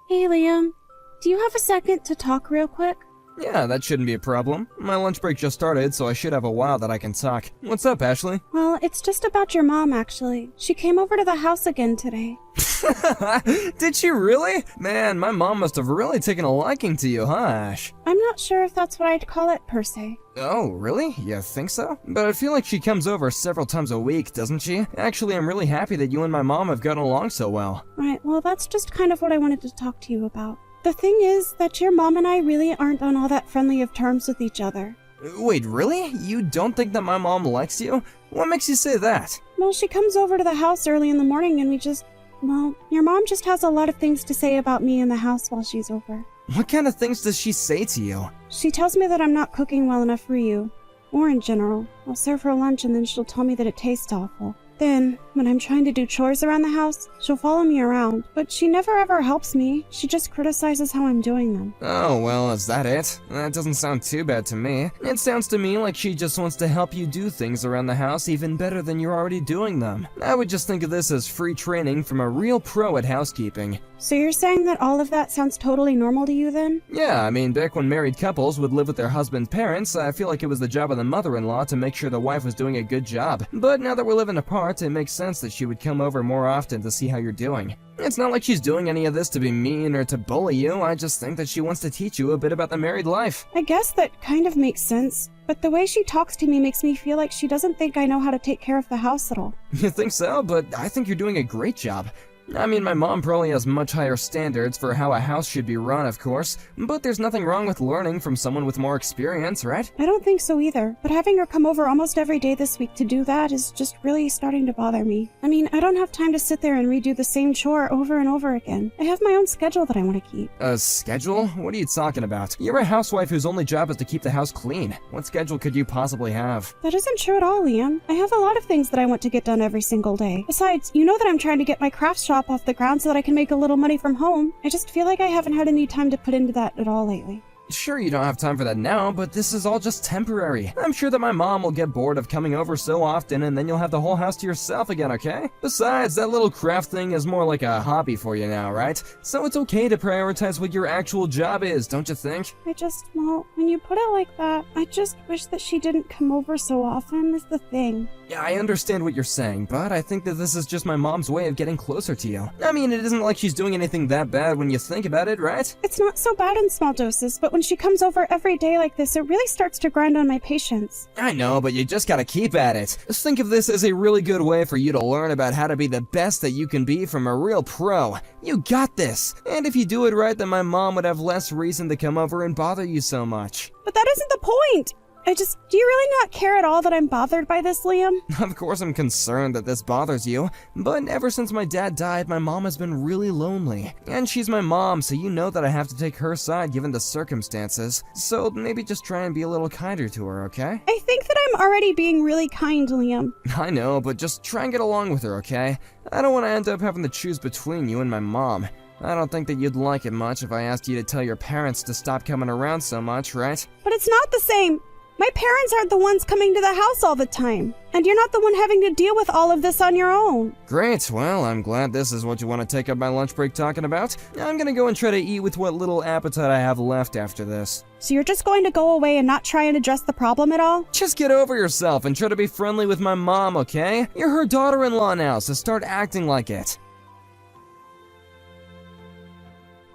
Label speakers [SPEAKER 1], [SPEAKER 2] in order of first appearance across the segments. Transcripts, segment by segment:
[SPEAKER 1] Hey, Liam. Do you have a second to talk real quick?
[SPEAKER 2] Yeah, that shouldn't be a problem. My lunch break just started, so I should have a while that I can talk. What's up, Ashley?
[SPEAKER 1] Well, it's just about your mom, actually. She came over to the house again today.
[SPEAKER 2] Did she really? Man, my mom must have really taken a liking to you, huh, Ash?
[SPEAKER 1] I'm not sure if that's what I'd call it, per se.
[SPEAKER 2] Oh, really? You think so? But I feel like she comes over several times a week, doesn't she? Actually, I'm really happy that you and my mom have gotten along so well.
[SPEAKER 1] Right, well, that's just kind of what I wanted to talk to you about. The thing is that your mom and I really aren't on all that friendly of terms with each other.
[SPEAKER 2] Wait, really? You don't think that my mom likes you? What makes you say that?
[SPEAKER 1] Well, she comes over to the house early in the morning and well, your mom just has a lot of things to say about me in the house while she's over.
[SPEAKER 2] What kind of things does she say to you?
[SPEAKER 1] She tells me that I'm not cooking well enough for you, or in general. I'll serve her lunch and then she'll tell me that it tastes awful. Then, when I'm trying to do chores around the house, she'll follow me around, but she never ever helps me. She just criticizes how I'm doing them.
[SPEAKER 2] Oh, well, is that it? That doesn't sound too bad to me. It sounds to me like she just wants to help you do things around the house even better than you're already doing them. I would just think of this as free training from a real pro at housekeeping.
[SPEAKER 1] So you're saying that all of that sounds totally normal to you then?
[SPEAKER 2] Yeah, I mean, back when married couples would live with their husband's parents, I feel like it was the job of the mother-in-law to make sure the wife was doing a good job. But now that we're living apart, it makes sense that she would come over more often to see how you're doing. It's not like she's doing any of this to be mean or to bully you, I just think that she wants to teach you a bit about the married life.
[SPEAKER 1] I guess that kind of makes sense, but the way she talks to me makes me feel like she doesn't think I know how to take care of the house at all.
[SPEAKER 2] You think so? But I think you're doing a great job. I mean, my mom probably has much higher standards for how a house should be run, of course, but there's nothing wrong with learning from someone with more experience, right?
[SPEAKER 1] I don't think so either, but having her come over almost every day this week to do that is just really starting to bother me. I mean, I don't have time to sit there and redo the same chore over and over again. I have my own schedule that I want to keep.
[SPEAKER 2] A schedule? What are you talking about? You're a housewife whose only job is to keep the house clean. What schedule could you possibly have?
[SPEAKER 1] That isn't true at all, Liam. I have a lot of things that I want to get done every single day. Besides, you know that I'm trying to get my craft shop off the ground so that I can make a little money from home. I just feel like I haven't had any time to put into that at all lately.
[SPEAKER 2] Sure, you don't have time for that now, but this is all just temporary. I'm sure that my mom will get bored of coming over so often, and then you'll have the whole house to yourself again, okay? Besides, that little craft thing is more like a hobby for you now, right? So it's okay to prioritize what your actual job is, don't you think?
[SPEAKER 1] Well, when you put it like that, I just wish that she didn't come over so often is the thing.
[SPEAKER 2] Yeah, I understand what you're saying, but I think that this is just my mom's way of getting closer to you. I mean, it isn't like she's doing anything that bad when you think about it, right?
[SPEAKER 1] It's not so bad in small doses, but when she comes over every day like this, it really starts to grind on my patience.
[SPEAKER 2] I know, but you just gotta keep at it. Just think of this as a really good way for you to learn about how to be the best that you can be from a real pro. You got this! And if you do it right, then my mom would have less reason to come over and bother you so much.
[SPEAKER 1] But that isn't the point! Do you really not care at all that I'm bothered by this, Liam?
[SPEAKER 2] Of course I'm concerned that this bothers you, but ever since my dad died, my mom has been really lonely. And she's my mom, so you know that I have to take her side given the circumstances. So maybe just try and be a little kinder to her, okay?
[SPEAKER 1] I think that I'm already being really kind, Liam.
[SPEAKER 2] I know, but just try and get along with her, okay? I don't want to end up having to choose between you and my mom. I don't think that you'd like it much if I asked you to tell your parents to stop coming around so much, right?
[SPEAKER 1] But it's not the same. My parents aren't the ones coming to the house all the time, and you're not the one having to deal with all of this on your own.
[SPEAKER 2] Great, well, I'm glad this is what you want to take up my lunch break talking about. I'm gonna go and try to eat with what little appetite I have left after this.
[SPEAKER 1] So you're just going to go away and not try and address the problem at all?
[SPEAKER 2] Just get over yourself and try to be friendly with my mom, okay? You're her daughter-in-law now, so start acting like it.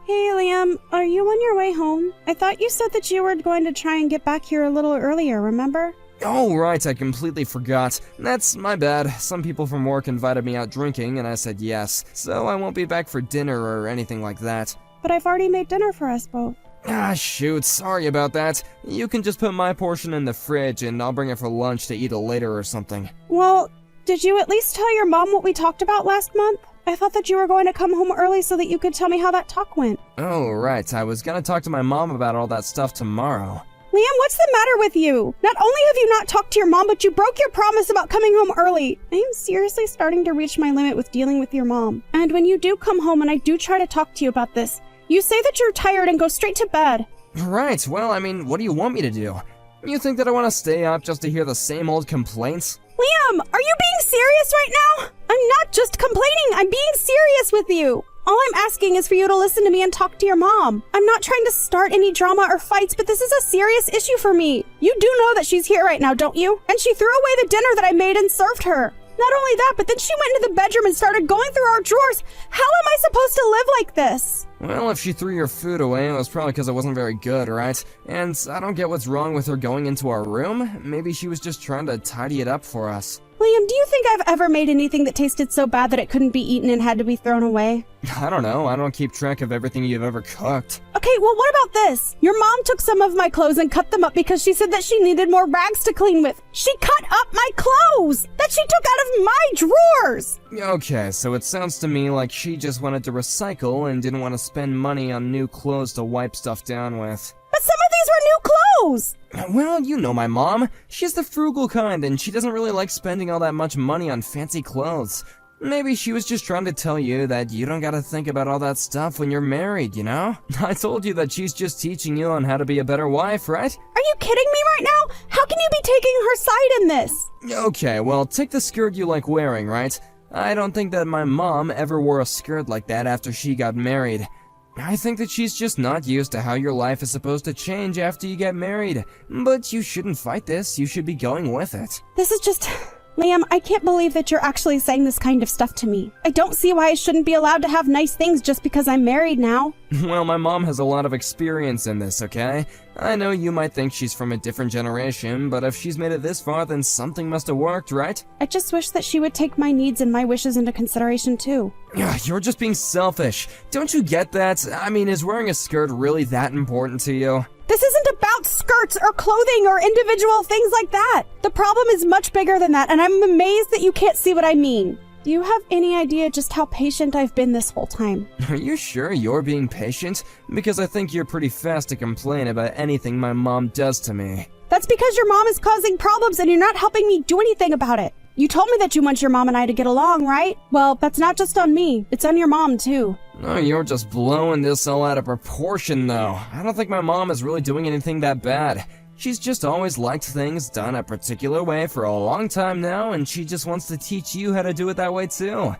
[SPEAKER 1] Hey, Liam, are you on your way home? I thought you said that you were going to try and get back here a little earlier, remember?
[SPEAKER 2] Oh, right, I completely forgot. That's my bad. Some people from work invited me out drinking, and I said yes, so I won't be back for dinner or anything like that.
[SPEAKER 1] But I've already made dinner for us both.
[SPEAKER 2] Ah, shoot, sorry about that. You can just put my portion in the fridge, and I'll bring it for lunch to eat it later or something.
[SPEAKER 1] Well, did you at least tell your mom what we talked about last month? I thought that you were going to come home early so that you could tell me how that talk went.
[SPEAKER 2] Oh, right. I was gonna talk to my mom about all that stuff tomorrow.
[SPEAKER 1] Liam, what's the matter with you? Not only have you not talked to your mom, but you broke your promise about coming home early. I am seriously starting to reach my limit with dealing with your mom. And when you do come home and I do try to talk to you about this, you say that you're tired and go straight to bed.
[SPEAKER 2] Right, well, I mean, what do you want me to do? You think that I want to stay up just to hear the same old complaints?
[SPEAKER 1] Liam, are you being serious right now? I'm not just complaining, I'm being serious with you. All I'm asking is for you to listen to me and talk to your mom. I'm not trying to start any drama or fights, but this is a serious issue for me. You do know that she's here right now, don't you? And she threw away the dinner that I made and served her. Not only that, but then she went into the bedroom and started going through our drawers. How am I supposed to live like this?
[SPEAKER 2] Well, if she threw your food away, it was probably because it wasn't very good, right? And I don't get what's wrong with her going into our room. Maybe she was just trying to tidy it up for us.
[SPEAKER 1] Liam, do you think I've ever made anything that tasted so bad that it couldn't be eaten and had to be thrown away?
[SPEAKER 2] I don't know. I don't keep track of everything you've ever cooked.
[SPEAKER 1] Okay, well, what about this? Your mom took some of my clothes and cut them up because she said that she needed more rags to clean with. She cut up my clothes that she took out of my drawers!
[SPEAKER 2] Okay, so it sounds to me like she just wanted to recycle and didn't want to spend money on new clothes to wipe stuff down with.
[SPEAKER 1] But some of these were new clothes!
[SPEAKER 2] Well, you know my mom. She's the frugal kind, and she doesn't really like spending all that much money on fancy clothes. Maybe she was just trying to tell you that you don't gotta think about all that stuff when you're married, you know? I told you that she's just teaching you on how to be a better wife, right?
[SPEAKER 1] Are you kidding me right now? How can you be taking her side in this?
[SPEAKER 2] Okay, well, take the skirt you like wearing, right? I don't think that my mom ever wore a skirt like that after she got married. I think that she's just not used to how your life is supposed to change after you get married. But you shouldn't fight this, you should be going with it.
[SPEAKER 1] This is just... Liam, I can't believe that you're actually saying this kind of stuff to me. I don't see why I shouldn't be allowed to have nice things just because I'm married now.
[SPEAKER 2] Well, my mom has a lot of experience in this, okay? I know you might think she's from a different generation, but if she's made it this far, then something must have worked, right?
[SPEAKER 1] I just wish that she would take my needs and my wishes into consideration too.
[SPEAKER 2] You're just being selfish. Don't you get that? I mean, is wearing a skirt really that important to you?
[SPEAKER 1] This isn't about skirts or clothing or individual things like that. The problem is much bigger than that, and I'm amazed that you can't see what I mean. Do you have any idea just how patient I've been this whole time?
[SPEAKER 2] Are you sure you're being patient? Because I think you're pretty fast to complain about anything my mom does to me.
[SPEAKER 1] That's because your mom is causing problems and you're not helping me do anything about it. You told me that you want your mom and I to get along, right? Well, that's not just on me. It's on your mom, too.
[SPEAKER 2] Oh, you're just blowing this all out of proportion, though. I don't think my mom is really doing anything that bad. She's just always liked things done a particular way for a long time now, and she just wants to teach you how to do it that way, too.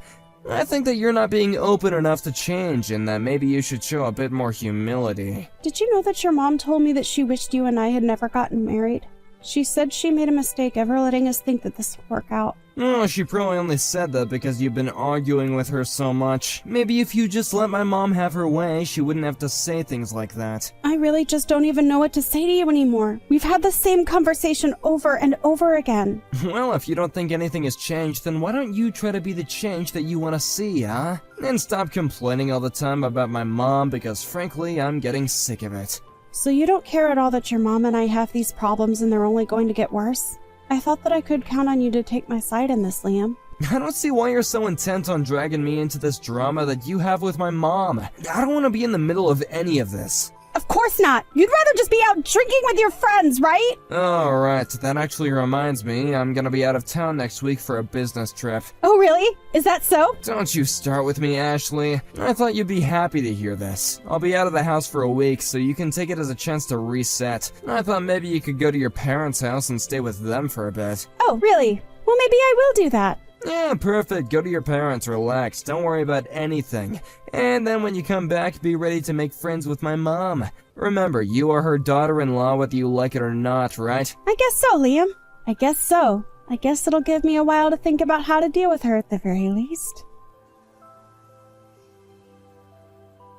[SPEAKER 2] I think that you're not being open enough to change, and that maybe you should show a bit more humility.
[SPEAKER 1] Did you know that your mom told me that she wished you and I had never gotten married? She said she made a mistake ever letting us think that this would work out.
[SPEAKER 2] Oh, she probably only said that because you've been arguing with her so much. Maybe if you just let my mom have her way, she wouldn't have to say things like that.
[SPEAKER 1] I really just don't even know what to say to you anymore. We've had the same conversation over and over again.
[SPEAKER 2] Well, if you don't think anything has changed, then why don't you try to be the change that you want to see, huh? And stop complaining all the time about my mom, because frankly, I'm getting sick of it.
[SPEAKER 1] So you don't care at all that your mom and I have these problems and they're only going to get worse? I thought that I could count on you to take my side in this, Liam.
[SPEAKER 2] I don't see why you're so intent on dragging me into this drama that you have with my mom. I don't want to be in the middle of any of this.
[SPEAKER 1] Of course not! You'd rather just be out drinking with your friends, right?
[SPEAKER 2] Alright, that actually reminds me, I'm gonna be out of town next week for a business trip.
[SPEAKER 1] Oh really? Is that so?
[SPEAKER 2] Don't you start with me, Ashley. I thought you'd be happy to hear this. I'll be out of the house for a week, so you can take it as a chance to reset. I thought maybe you could go to your parents' house and stay with them for a bit.
[SPEAKER 1] Oh, really? Well, maybe I will do that.
[SPEAKER 2] Yeah, perfect. Go to your parents, relax, don't worry about anything. And then when you come back, be ready to make friends with my mom. Remember, you are her daughter-in-law whether you like it or not, right?
[SPEAKER 1] I guess so, Liam. I guess so. I guess it'll give me a while to think about how to deal with her at the very least.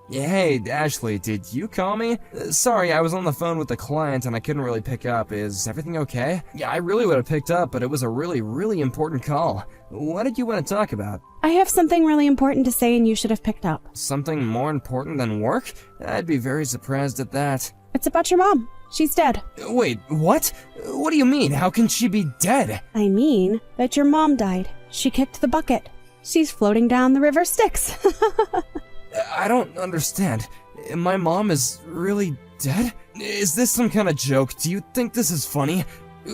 [SPEAKER 2] Yeah, hey, Ashley, did you call me? Sorry, I was on the phone with the client and I couldn't really pick up. Is everything okay? Yeah, I really would have picked up, but it was a really important call. What did you want to talk about?
[SPEAKER 1] I have something really important to say and you should have picked up.
[SPEAKER 2] Something more important than work? I'd be very surprised at that.
[SPEAKER 1] It's about your mom. She's dead.
[SPEAKER 2] Wait, what? What do you mean? How can she be dead?
[SPEAKER 1] I mean that your mom died. She kicked the bucket. She's floating down the river Styx.
[SPEAKER 2] I don't understand. My mom is really dead? Is this some kind of joke? Do you think this is funny?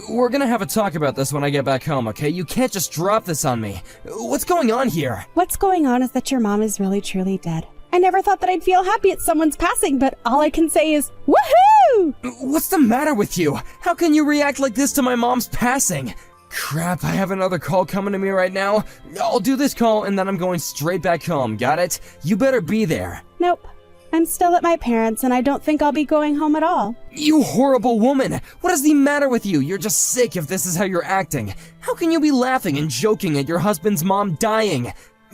[SPEAKER 2] We're gonna have a talk about this when I get back home, okay? You can't just drop this on me. What's going on here?
[SPEAKER 1] What's going on is that your mom is really truly dead. I never thought that I'd feel happy at someone's passing, but all I can say is, woohoo!
[SPEAKER 2] What's the matter with you? How can you react like this to my mom's passing? Crap, I have another call coming to me right now. I'll do this call and then I'm going straight back home, got it? You better be there.
[SPEAKER 1] Nope. I'm still at my parents', and I don't think I'll be going home at all.
[SPEAKER 2] You horrible woman! What is the matter with you? You're just sick if this is how you're acting. How can you be laughing and joking at your husband's mom dying?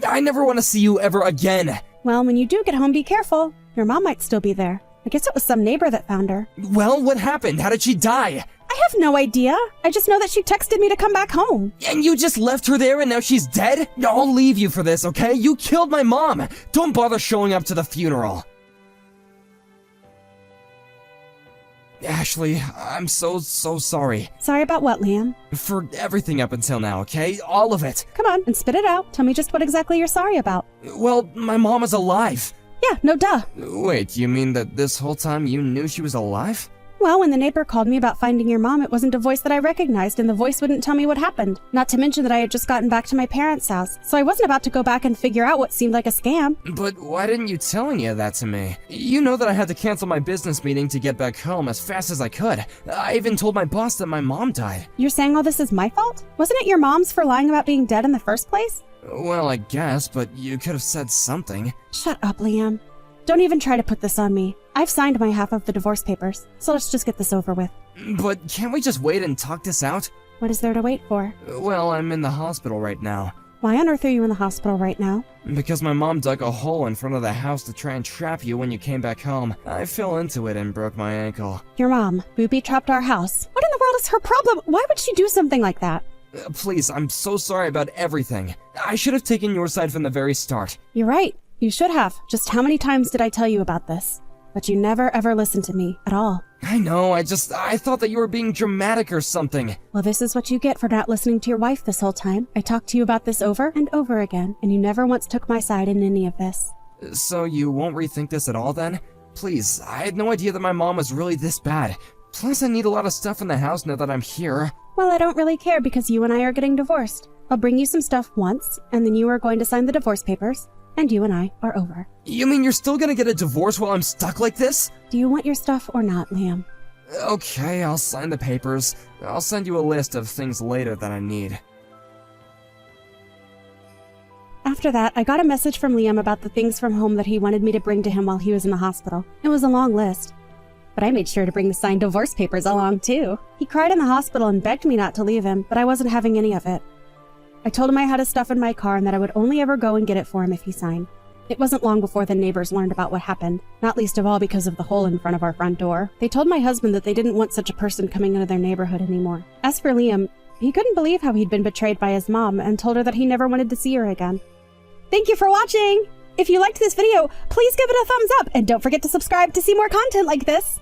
[SPEAKER 2] I never want to see you ever again.
[SPEAKER 1] Well, when you do get home, be careful. Your mom might still be there. I guess it was some neighbor that found her.
[SPEAKER 2] Well, what happened? How did she die?
[SPEAKER 1] I have no idea. I just know that she texted me to come back home.
[SPEAKER 2] And you just left her there and now she's dead? I'll leave you for this, okay? You killed my mom! Don't bother showing up to the funeral. Ashley, I'm so sorry.
[SPEAKER 1] Sorry about what, Liam?
[SPEAKER 2] For everything up until now, okay? All of it.
[SPEAKER 1] Come on, and spit it out. Tell me just what exactly you're sorry about.
[SPEAKER 2] Well, my mom is alive.
[SPEAKER 1] Yeah, no duh.
[SPEAKER 2] Wait, you mean that this whole time you knew she was alive?
[SPEAKER 1] Well, when the neighbor called me about finding your mom, it wasn't a voice that I recognized, and the voice wouldn't tell me what happened. Not to mention that I had just gotten back to my parents' house, so I wasn't about to go back and figure out what seemed like a scam.
[SPEAKER 2] But why didn't you tell any of that to me? You know that I had to cancel my business meeting to get back home as fast as I could. I even told my boss that my mom died.
[SPEAKER 1] You're saying all this is my fault? Wasn't it your mom's for lying about being dead in the first place?
[SPEAKER 2] Well, I guess, but you could have said something.
[SPEAKER 1] Shut up, Liam. Don't even try to put this on me. I've signed my half of the divorce papers, so let's just get this over with.
[SPEAKER 2] But can't we just wait and talk this out?
[SPEAKER 1] What is there to wait for?
[SPEAKER 2] Well, I'm in the hospital right now.
[SPEAKER 1] Why on earth are you in the hospital right now?
[SPEAKER 2] Because my mom dug a hole in front of the house to try and trap you when you came back home. I fell into it and broke my ankle.
[SPEAKER 1] Your mom booby-trapped our house. What in the world is her problem? Why would she do something like that?
[SPEAKER 2] Please, I'm so sorry about everything. I should have taken your side from the very start.
[SPEAKER 1] You're right. You should have. Just how many times did I tell you about this? But you never ever listened to me at all.
[SPEAKER 2] I know, I thought that you were being dramatic or something.
[SPEAKER 1] Well, this is what you get for not listening to your wife this whole time. I talked to you about this over and over again, and you never once took my side in any of this.
[SPEAKER 2] So you won't rethink this at all then? Please, I had no idea that my mom was really this bad. Plus, I need a lot of stuff in the house now that I'm here.
[SPEAKER 1] Well, I don't really care because you and I are getting divorced. I'll bring you some stuff once, and then you are going to sign the divorce papers. And you and I are over.
[SPEAKER 2] You mean you're still gonna get a divorce while I'm stuck like this?
[SPEAKER 1] Do you want your stuff or not, Liam?
[SPEAKER 2] Okay, I'll sign the papers. I'll send you a list of things later that I need.
[SPEAKER 1] After that, I got a message from Liam about the things from home that he wanted me to bring to him while he was in the hospital. It was a long list. But I made sure to bring the signed divorce papers along, too. He cried in the hospital and begged me not to leave him, but I wasn't having any of it. I told him I had his stuff in my car and that I would only ever go and get it for him if he signed. It wasn't long before the neighbors learned about what happened, not least of all because of the hole in front of our front door. They told my husband that they didn't want such a person coming into their neighborhood anymore. As for Liam, he couldn't believe how he'd been betrayed by his mom and told her that he never wanted to see her again. Thank you for watching! If you liked this video, please give it a thumbs up and don't forget to subscribe to see more content like this!